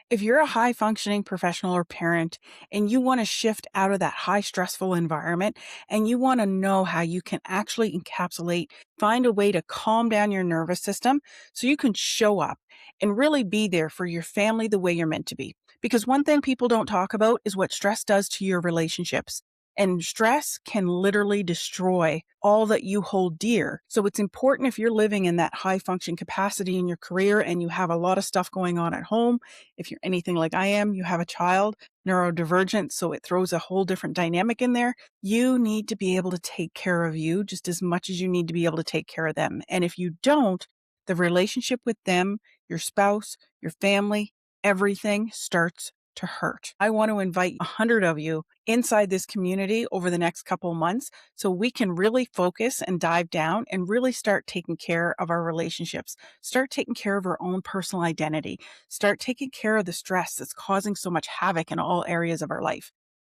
If you're a high functioning professional or parent and you want to shift out of that high stressful environment and you want to know how you can actually encapsulate, find a way to calm down your nervous system so you can show up and really be there for your family the way you're meant to be. Because one thing people don't talk about is what stress does to your relationships. And stress can literally destroy all that you hold dear. So it's important if you're living in that high function capacity in your career and you have a lot of stuff going on at home. If you're anything like I am, you have a child, neurodivergent, so it throws a whole different dynamic in there. You need to be able to take care of you just as much as you need to be able to take care of them. And if you don't, the relationship with them, your spouse, your family, everything starts to hurt. I want to invite 100 of you inside this community over the next couple of months so we can really focus and dive down and really start taking care of our relationships, start taking care of our own personal identity, start taking care of the stress that's causing so much havoc in all areas of our life.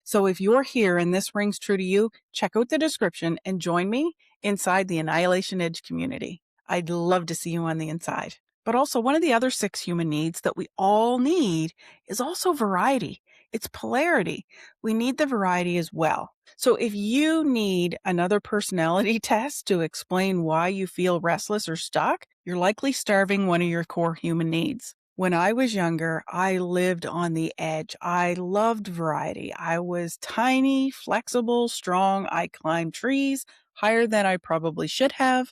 So if you're here and this rings true to you, check out the description and join me inside the Annihilation Edge community. I'd love to see you on the inside. But also, one of the other 6 human needs that we all need is also variety. It's polarity. We need the variety as well. So if you need another personality test to explain why you feel restless or stuck, you're likely starving one of your core human needs. When I was younger, I lived on the edge. I loved variety. I was tiny, flexible, strong. I climbed trees higher than I probably should have.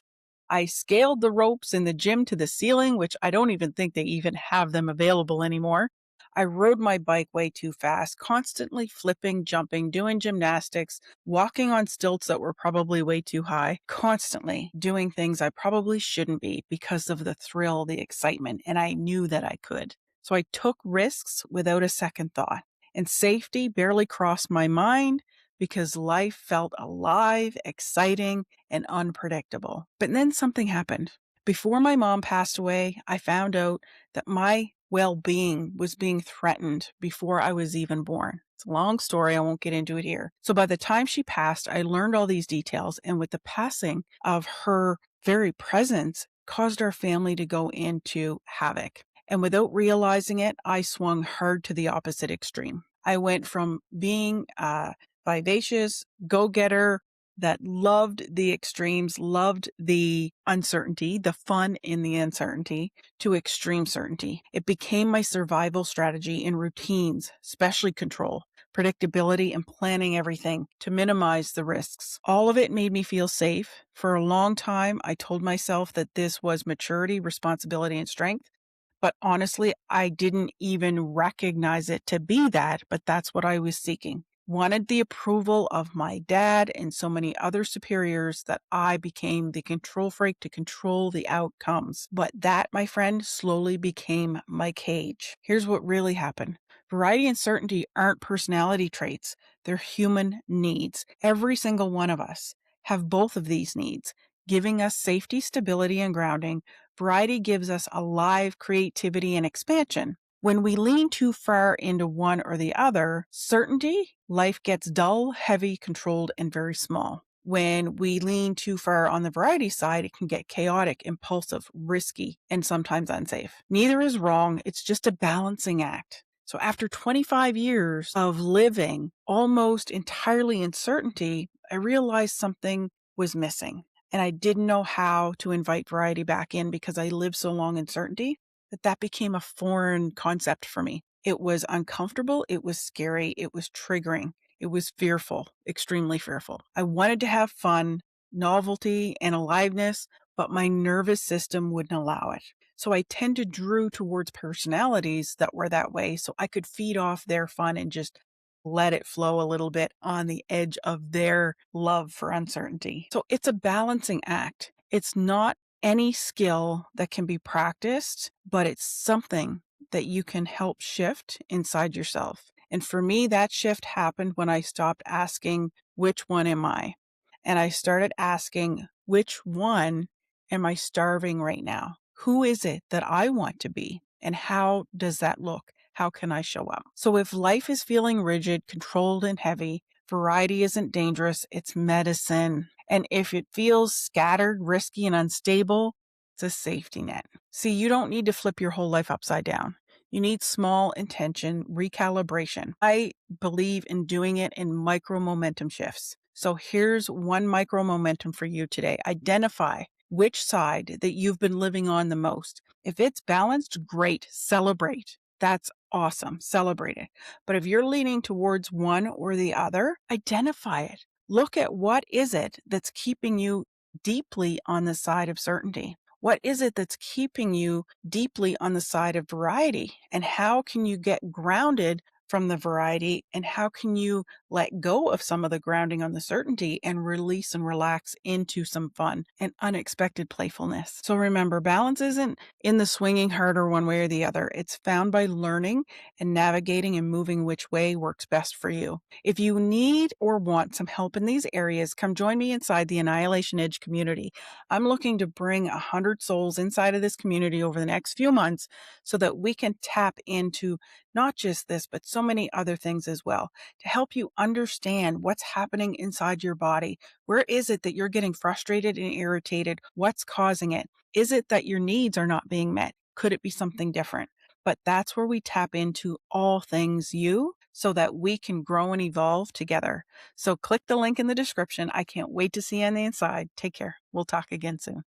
I scaled the ropes in the gym to the ceiling, which I don't even think they even have them available anymore. I rode my bike way too fast, constantly flipping, jumping, doing gymnastics, walking on stilts that were probably way too high, constantly doing things I probably shouldn't be because of the thrill, the excitement, and I knew that I could. So I took risks without a second thought, and safety barely crossed my mind because life felt alive, exciting, and unpredictable. But then something happened. Before my mom passed away, I found out that my well-being was being threatened before I was even born. It's a long story. I won't get into it here. So by the time she passed, I learned all these details. And with the passing of her very presence, caused our family to go into havoc. And without realizing it, I swung hard to the opposite extreme. I went from being vivacious, go-getter, that loved the extremes, loved the uncertainty, the fun in the uncertainty, to extreme certainty. It became my survival strategy in routines, especially control, predictability, and planning everything to minimize the risks. All of it made me feel safe. For a long time, I told myself that this was maturity, responsibility, and strength. But honestly, I didn't even recognize it to be that, but that's what I was seeking. Wanted the approval of my dad and so many other superiors that I became the control freak to control the outcomes. But that, my friend, slowly became my cage. Here's what really happened. Variety and certainty aren't personality traits. They're human needs. Every single one of us have both of these needs, giving us safety, stability, and grounding. Variety gives us alive creativity and expansion. When we lean too far into one or the other, certainty, life gets dull, heavy, controlled, and very small. When we lean too far on the variety side, it can get chaotic, impulsive, risky, and sometimes unsafe. Neither is wrong. It's just a balancing act. So after 25 years of living almost entirely in certainty, I realized something was missing. And I didn't know how to invite variety back in because I lived so long in certainty that became a foreign concept for me. It was uncomfortable. It was scary. It was triggering. It was fearful, extremely fearful. I wanted to have fun, novelty, and aliveness, but my nervous system wouldn't allow it. So I tend to drew towards personalities that were that way so I could feed off their fun and just let it flow a little bit on the edge of their love for uncertainty. So it's a balancing act. It's not any skill that can be practiced, but it's something that you can help shift inside yourself. And for me, that shift happened when I stopped asking, which one am I? And I started asking, which one am I starving right now? Who is it that I want to be? And how does that look? How can I show up? So if life is feeling rigid, controlled, and heavy, variety isn't dangerous, it's medicine. And if it feels scattered, risky, and unstable, it's a safety net. See, you don't need to flip your whole life upside down. You need small intention recalibration. I believe in doing it in micro momentum shifts. So here's one micro momentum for you today. Identify which side that you've been living on the most. If it's balanced, great, celebrate. That's awesome. Celebrate it. But if you're leaning towards one or the other, identify it. Look at what is it that's keeping you deeply on the side of certainty. What is it that's keeping you deeply on the side of variety? And how can you get grounded from the variety? And how can you let go of some of the grounding on the certainty and release and relax into some fun and unexpected playfulness? So remember, balance isn't in the swinging harder one way or the other. It's found by learning and navigating and moving which way works best for you. If you need or want some help in these areas, come join me inside the Annihilation Edge community. I'm looking to bring 100 souls inside of this community over the next few months so that we can tap into not just this, but so many other things as well to help you understand what's happening inside your body. Where is it that you're getting frustrated and irritated? What's causing it? Is it that your needs are not being met? Could it be something different? But that's where we tap into all things you so that we can grow and evolve together. So click the link in the description. I can't wait to see you on the inside. Take care. We'll talk again soon.